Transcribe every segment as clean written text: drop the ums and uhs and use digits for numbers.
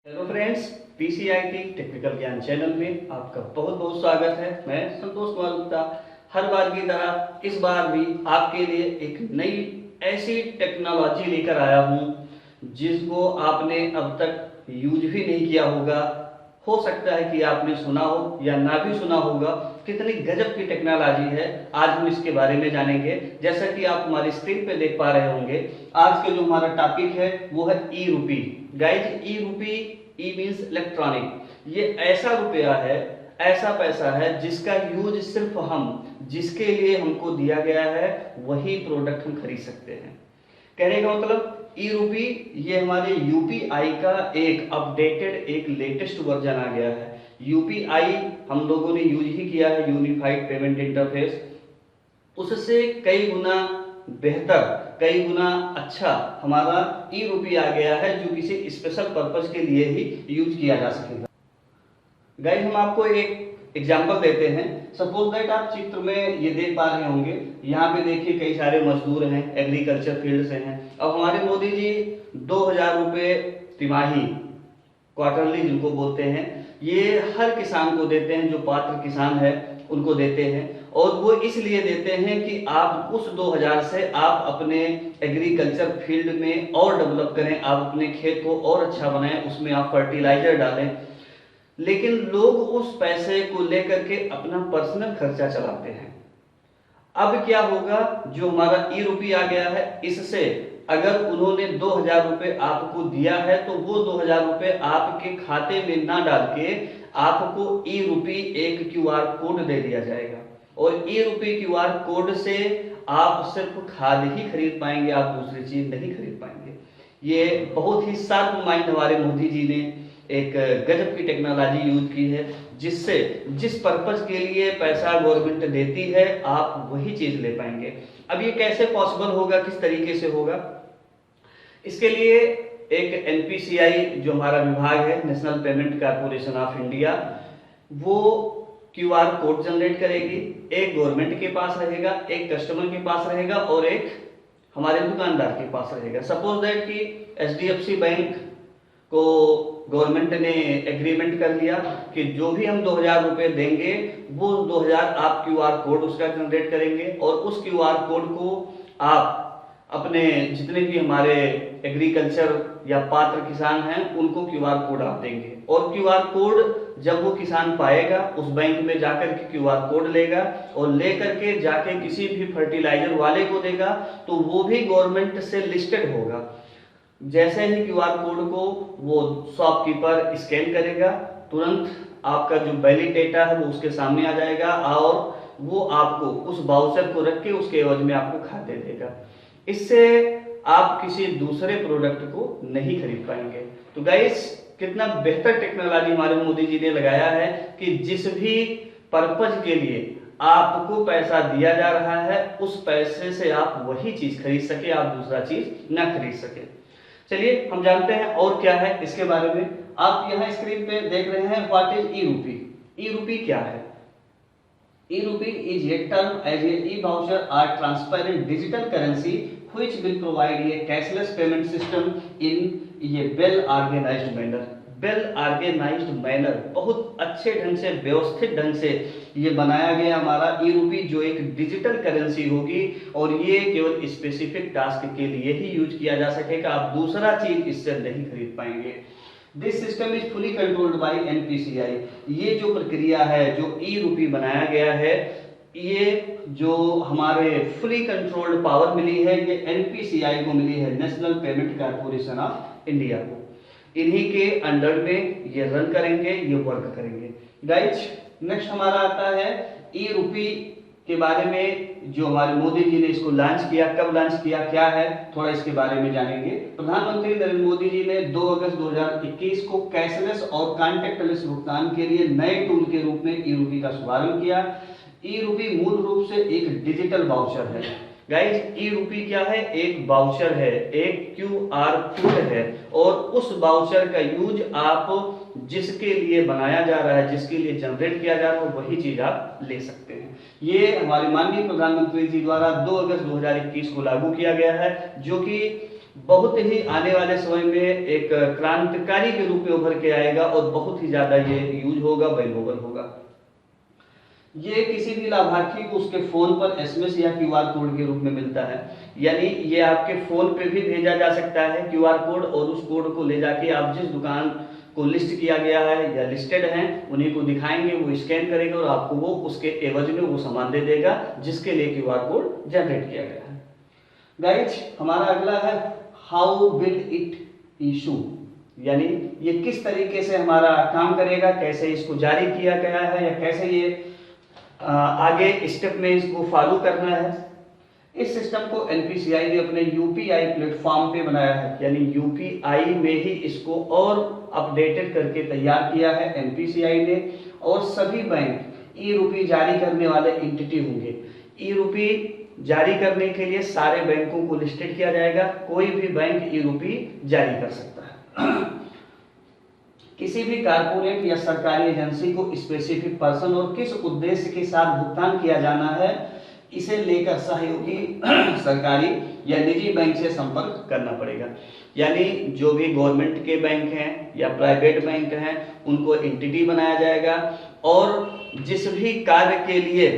Hello friends, PCIT technical ज्ञान channel में आपका बहुत बहुत स्वागत है। मैं संतोष कुमार गुप्ता हर बार की तरह इस बार भी आपके लिए एक नई ऐसी टेक्नोलॉजी लेकर आया हूं जिसको आपने अब तक यूज भी नहीं किया होगा। हो सकता है कि आपने सुना हो या ना भी सुना होगा। कितनी गजब की टेक्नोलॉजी है, आज हम इसके बारे में जानेंगे। जैसा कि आप हमारी स्क्रीन पे देख पा रहे होंगे, आज के जो हमारा टॉपिक है वो है ई रूपी। गाइज, ई रूपी, ई मीन्स इलेक्ट्रॉनिक। ये ऐसा रुपया है, ऐसा पैसा है जिसका यूज सिर्फ हम, जिसके लिए हमको दिया गया है वही प्रोडक्ट हम खरीद सकते हैं। कहने का मतलब ई रूपी ये हमारे यूपीआई का एक अपडेटेड, एक लेटेस्ट वर्जन आ गया है। यूपीआई हम लोगों ने यूज ही किया है, यूनिफाइड पेमेंट इंटरफेस। उससे कई गुना बेहतर, कई गुना अच्छा हमारा ई रूपी आ गया है जो किसी स्पेशल पर्पज के लिए ही यूज किया जा सकेगा। गाइस, हम आपको एक एग्जांपल देते हैं। सपोज दैट आप चित्र में ये देख पा रहे होंगे, यहाँ पे देखिए कई सारे मजदूर हैं, एग्रीकल्चर फील्ड से हैं। अब हमारे मोदी जी 2000 रुपये तिमाही, क्वार्टरली जिनको बोलते हैं, ये हर किसान को देते हैं, जो पात्र किसान है उनको देते हैं। और वो इसलिए देते हैं कि आप उस 2000 से आप अपने एग्रीकल्चर फील्ड में और डेवलप करें, आप अपने खेत को और अच्छा बनाएं, उसमें आप फर्टिलाइजर डालें। लेकिन लोग उस पैसे को लेकर के अपना पर्सनल खर्चा चलाते हैं। अब क्या होगा, जो हमारा ई रूपी आ गया है, इससे अगर उन्होंने 2000 रुपये आपको दिया है तो वो 2000 रुपये आपके खाते में ना डाल के आपको ई रूपी एक क्यूआर कोड दे दिया जाएगा। और ई रूपी क्यूआर कोड से आप सिर्फ खाद ही खरीद पाएंगे, आप दूसरी चीज नहीं खरीद पाएंगे। ये बहुत ही शार्प माइंड हमारे मोदी जी ने एक गजब की टेक्नोलॉजी यूज की है, जिससे जिस पर्पज के लिए पैसा गवर्नमेंट देती है आप वही चीज ले पाएंगे। अब ये कैसे पॉसिबल होगा, किस तरीके से होगा, इसके लिए एक एनपीसीआई जो हमारा विभाग है, national payment corporation of India, वो क्यूआर कोड जनरेट करेगी। एक गवर्नमेंट के पास रहेगा, एक कस्टमर के पास रहेगा और एक हमारे दुकानदार के पास रहेगा। सपोज दैट कि एचडीएफसी बैंक को गवर्नमेंट ने एग्रीमेंट कर लिया कि जो भी हम 2000 रुपये देंगे वो 2000 आप क्यूआर कोड उसका जनरेट करेंगे और उस क्यूआर कोड को आप अपने जितने भी हमारे एग्रीकल्चर या पात्र किसान हैं उनको क्यूआर कोड आप देंगे। और क्यूआर कोड जब वो किसान पाएगा उस बैंक में जाकर के क्यूआर कोड लेगा और लेकर के जाके किसी भी फर्टिलाइजर वाले को देगा, तो वो भी गवर्नमेंट से लिस्टेड होगा। जैसे ही क्यूआर कोड को वो शॉपकीपर स्कैन करेगा, तुरंत आपका जो वैलिड डेटा है वो उसके सामने आ जाएगा और वो आपको उस वाउचर को रख के उसके एवज में आपको खाते देगा। इससे आप किसी दूसरे प्रोडक्ट को नहीं खरीद पाएंगे। तो गाइस, कितना बेहतर टेक्नोलॉजी हमारे मोदी जी ने लगाया है कि जिस भी पर्पज के लिए आपको पैसा दिया जा रहा है उस पैसे से आप वही चीज खरीद सके, आप दूसरा चीज ना खरीद सके। चलिए हम जानते हैं और क्या है इसके बारे में। आप यहाँ स्क्रीन पे देख रहे हैं व्हाट इज ई रूपी। ई रूपी क्या है? E rupee is a term as a e voucher or transparent digital currency which will provide a cashless payment system in a well organized manner। Well organised manner, बहुत अच्छे ढंग से, व्यवस्थित ढंग से ये बनाया गया हमारा ई रूपी, जो एक डिजिटल करेंसी होगी और ये केवल स्पेसिफिक टास्क के लिए ही यूज किया जा सकेगा, आप दूसरा चीज इससे नहीं खरीद पाएंगे। This system is fully controlled by NPCI. ये जो प्रक्रिया है, जो ई रूपी बनाया गया है, ये जो हमारे फुली कंट्रोल्ड पावर मिली है ये एनपीसीआई को मिली है, national payment corporation of India को। इन्हीं के अंडर में ये रन करेंगे, ये वर्क करेंगे। गाइज, नेक्स्ट हमारा आता है ई रूपी के बारे में, जो हमारे मोदी जी ने इसको लॉन्च किया, कब लॉन्च किया, क्या है, थोड़ा इसके बारे में जानेंगे। प्रधानमंत्री नरेंद्र मोदी जी ने 2 अगस्त 2021 को कैशलेस और कॉन्टैक्टलेस भुगतान के लिए नए टूल के रूप में ई रूपी का शुभारंभ किया। ई रूपी मूल रूप से एक डिजिटल वाउचर है। गाइज, ई रूपी क्या है? एक वाउचर है, एक क्यूआर कोड है और उस वाउचर का यूज आप जिसके लिए बनाया जा रहा है, जिसके लिए जनरेट किया जा रहा है, वही चीज आप ले सकते हैं। ये हमारे माननीय प्रधानमंत्री जी द्वारा 2 अगस्त 2021 को लागू किया गया है, जो कि बहुत ही आने वाले समय में एक क्रांतिकारी के रूप में उभर के आएगा और बहुत ही ज्यादा ये यूज होगा, वैल्यूएबल होगा। ये किसी भी लाभार्थी को उसके फोन पर एसएमएस या क्यूआर कोड के रूप में मिलता है, यानी ये आपके फोन पे भी भेजा जा सकता है क्यूआर कोड, और उस कोड को ले जाके आप जिस दुकान को लिस्ट किया गया है या लिस्टेड हैं उन्हीं को दिखाएंगे, वो स्कैन करेगा और आपको वो उसके एवज में वो सामान दे देगा जिसके लिए क्यूआर कोड जनरेट किया गया है। गाइज, हमारा अगला है हाउ विल इट इशू, यानी ये किस तरीके से हमारा काम करेगा, कैसे इसको जारी किया गया है या कैसे ये आगे स्टेप में इसको फॉलो करना है। इस सिस्टम को एनपीसीआई ने अपने यूपीआई प्लेटफॉर्म पे बनाया है, यानी यूपीआई में ही इसको और अपडेटेड करके तैयार किया है एनपीसीआई ने। और सभी बैंक ई रूपी जारी करने वाले एंटिटी होंगे। ई रूपी जारी करने के लिए सारे बैंकों को लिस्टेड किया जाएगा, कोई भी बैंक ई रूपी जारी कर सकता है। किसी भी कारपोरेट या सरकारी एजेंसी को स्पेसिफिक पर्सन और किस उद्देश्य के साथ भुगतान किया जाना है, इसे लेकर सहयोगी सरकारी या निजी बैंक से संपर्क करना पड़ेगा। यानी जो भी गवर्नमेंट के बैंक हैं या प्राइवेट बैंक हैं उनको एंटिटी बनाया जाएगा, और जिस भी कार्य के लिए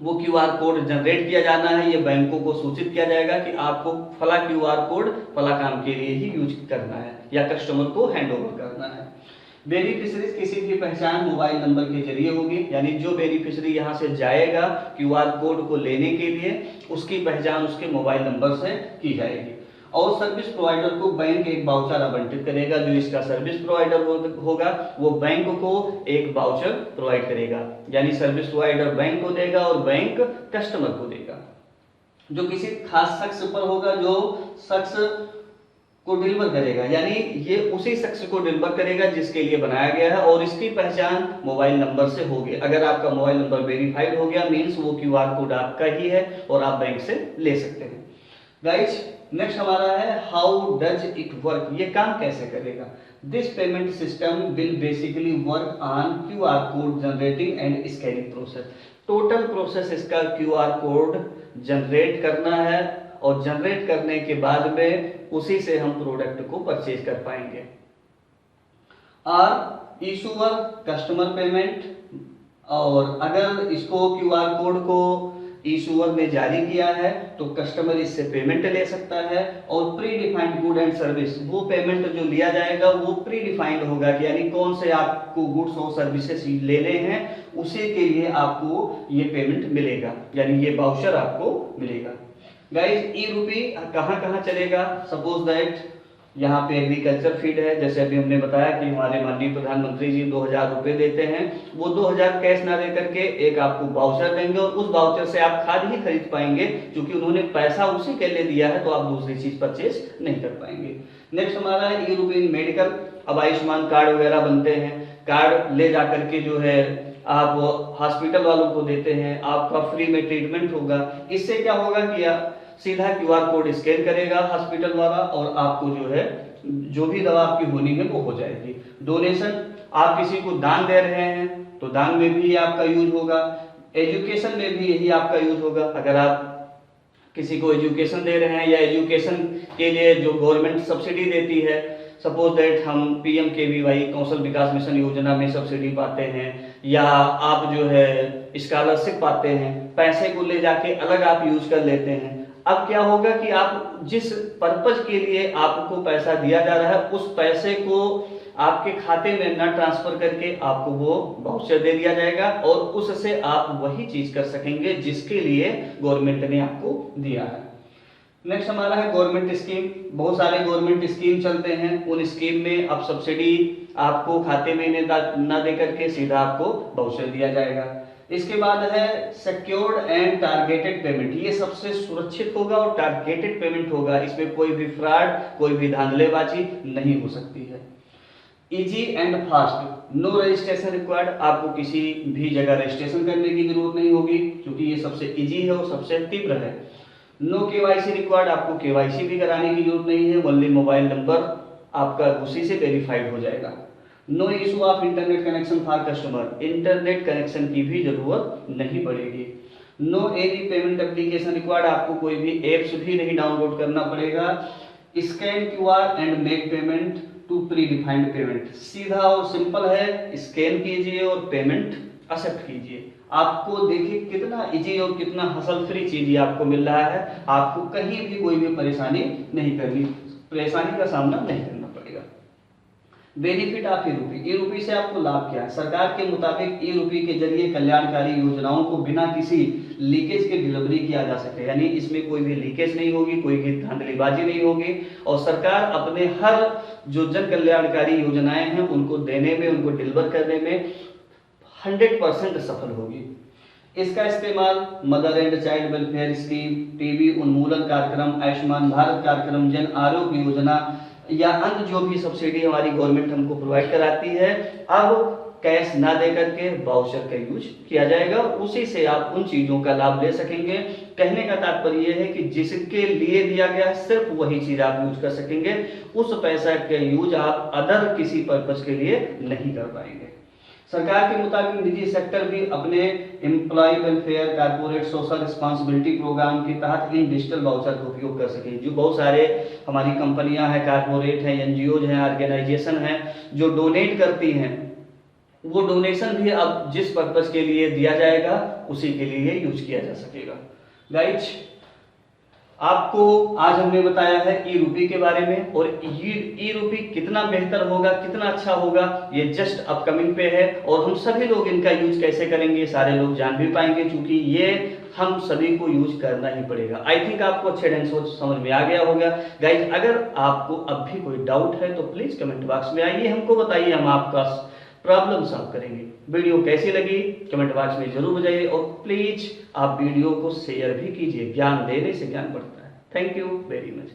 वो क्यूआर कोड जनरेट किया जाना है ये बैंकों को सूचित किया जाएगा कि आपको फला क्यूआर कोड फला काम के लिए ही यूज करना है या कस्टमर को हैंड ओवर करना है। बेनिफिशरीज किसी भी पहचान मोबाइल नंबर के जरिए होगी, यानी जो बेनिफिशरी यहाँ से जाएगा क्यूआर कोड को लेने के लिए उसकी पहचान उसके मोबाइल नंबर से की जाएगी। और सर्विस प्रोवाइडर को बैंक एक वाउचर आवंटित करेगा, जो इसका सर्विस प्रोवाइडर होगा वो बैंक को एक वाउचर प्रोवाइड करेगा, यानी सर्विस प्रोवाइडर बैंक को देगा और बैंक कस्टमर को देगा। जो किसी खास शख्स पर होगा, जो शख्स को डिलीवर करेगा, यानी ये उसी शख्स को डिलीवर करेगा जिसके लिए बनाया गया है, और इसकी पहचान मोबाइल नंबर से होगी। अगर आपका मोबाइल नंबर वेरीफाइड हो गया मीन्स वो क्यूआर कोड आपका ही है और आप बैंक से ले सकते हैं। गाइज, नेक्स्ट हमारा है हाउ डज इट वर्क, ये काम कैसे करेगा। This payment system will basically work on QR code generating and scanning process. Total process इसका क्यूआर कोड जनरेट करना है, और जनरेट करने के बाद में उसी से हम प्रोडक्ट को परचेज कर पाएंगे। और इशूअर कस्टमर पेमेंट, और अगर इसको क्यूआर कोड को इशूअर ने जारी किया है तो कस्टमर इससे पेमेंट ले सकता है। और pre defined good and service, वो पेमेंट जो लिया जाएगा वो प्री डिफाइंड होगा, यानी कौन से आपको गुड्स और सर्विसेज लेने हैं उसी के लिए आपको ये पेमेंट मिलेगा, यानी ये वाउचर आपको मिलेगा। गाइज, ई रूपी कहाँ कहाँ चलेगा। सपोज दैट यहाँ पे एग्रीकल्चर फीड है, जैसे अभी हमने बताया कि हमारे माननीय प्रधानमंत्री जी 2000 रुपए देते हैं, वो 2000 कैश ना दे करके एक आपको वाउचर देंगे और उस वाउचर से आप खाद ही खरीद पाएंगे, क्योंकि उन्होंने पैसा उसी के लिए दिया है तो आप दूसरी चीज परचेज नहीं कर पाएंगे। नेक्स्ट हमारा है ई रूपी मेडिकल। अब आयुष्मान कार्ड वगैरह बनते हैं, कार्ड ले जा करके जो है आप हॉस्पिटल वालों को देते हैं, आपका फ्री में ट्रीटमेंट होगा। इससे क्या होगा कि सीधा क्यूआर कोड स्कैन करेगा हॉस्पिटल वाला और आपको जो है जो भी दवा आपकी होनी है वो हो जाएगी। डोनेशन, आप किसी को दान दे रहे हैं तो दान में भी आपका यूज होगा। एजुकेशन में भी यही आपका यूज होगा। अगर आप किसी को एजुकेशन दे रहे हैं या एजुकेशन के लिए जो गवर्नमेंट सब्सिडी देती है, सपोज दैट हम PMKVY कौशल विकास मिशन योजना में सब्सिडी पाते हैं या आप जो है स्कॉलरशिप पाते हैं, पैसे को ले जाके अलग आप यूज कर लेते हैं। अब क्या होगा कि आप जिस पर्पज के लिए आपको पैसा दिया जा रहा है उस पैसे को आपके खाते में ना ट्रांसफर करके आपको वो वाउचर दे दिया जाएगा और उससे आप वही चीज कर सकेंगे जिसके लिए गवर्नमेंट ने आपको दिया है। नेक्स्ट हमारा है गवर्नमेंट स्कीम। बहुत सारे गवर्नमेंट स्कीम चलते हैं, उन स्कीम में अब सब्सिडी आपको खाते में ना दे करके सीधा आपको वाउचर दिया जाएगा। इसके बाद है सिक्योर्ड एंड टारगेटेड पेमेंट। ये सबसे सुरक्षित होगा और टारगेटेड पेमेंट होगा, इसमें कोई भी फ्रॉड, कोई भी धांधलेबाजी नहीं हो सकती है। Easy and fast, no registration required, आपको किसी भी जगह रजिस्ट्रेशन करने की जरूरत नहीं होगी क्योंकि ये सबसे इजी है और सबसे तीव्र है। नो KYC रिक्वायर्ड, आपको KYC भी कराने की जरूरत नहीं है, ओनली मोबाइल नंबर आपका उसी से वेरीफाइड हो जाएगा। No issue of internet connection for customer, internet connection की भी जरूरत नहीं पड़ेगी। No any payment application required, आपको कोई भी एप्स भी नहीं डाउनलोड करना पड़ेगा। Scan QR and make payment to predefined payment, सीधा और सिंपल है, स्कैन कीजिए और पेमेंट एक्सेप्ट कीजिए। आपको देखिए कितना इजी और कितना हसल फ्री चीज ये आपको मिल रहा है, आपको कहीं भी कोई भी परेशानी का सामना नहीं करना पड़ेगा। बेनिफिट ऑफ ई रूपी से आपको लाभ क्या है? सरकार के मुताबिक ई रूपी के जरिए कल्याणकारी योजनाओं को बिना किसी लीकेज के डिलीवरी किया जा सके, यानी इसमें कोई भी लीकेज नहीं होगी, कोई भी धांधलीबाजी नहीं होगी, और सरकार अपने हर जो जन कल्याणकारी योजनाएं हैं उनको देने में, उनको डिलीवर करने में 100% सफल होगी। इसका इस्तेमाल mother and child welfare scheme, TB उन्मूलन कार्यक्रम, आयुष्मान भारत कार्यक्रम, जन आरोग्य योजना या अन्य जो भी सब्सिडी हमारी गवर्नमेंट हमको प्रोवाइड कराती है, अब कैश ना दे करके वाउचर का यूज किया जाएगा, उसी से आप उन चीजों का लाभ ले सकेंगे। कहने का तात्पर्य यह है कि जिसके लिए दिया गया सिर्फ वही चीज आप यूज कर सकेंगे, उस पैसा का यूज आप अदर किसी पर्पज के लिए नहीं कर पाएंगे। सरकार के मुताबिक निजी सेक्टर भी अपने employ welfare, corporate social responsibility programme के तहत इन डिजिटल वाउचर का उपयोग कर सके। जो बहुत सारे हमारी कंपनियां हैं, कारपोरेट हैं, एनजीओ हैं, ऑर्गेनाइजेशन हैं जो डोनेट करती हैं, वो डोनेशन भी अब जिस पर्पज के लिए दिया जाएगा उसी के लिए यूज किया जा सकेगा। गाइज, आपको आज हमने बताया है ई रूपी के बारे में, और ई रूपी कितना बेहतर होगा, कितना अच्छा होगा, ये जस्ट अपकमिंग पे है, और हम सभी लोग इनका यूज कैसे करेंगे सारे लोग जान भी पाएंगे, क्योंकि ये हम सभी को यूज करना ही पड़ेगा। आई थिंक आपको अच्छे ढंग से समझ में आ गया होगा। गाइज, अगर आपको अब भी कोई डाउट है तो प्लीज कमेंट बॉक्स में आइए, हमको बताइए, हम आपका प्रॉब्लम सॉल्व करेंगे। वीडियो कैसी लगी कमेंट बॉक्स में जरूर बताइए, और प्लीज आप वीडियो को शेयर भी कीजिए, ज्ञान देने से ज्ञान बढ़ता है। Thank you very much.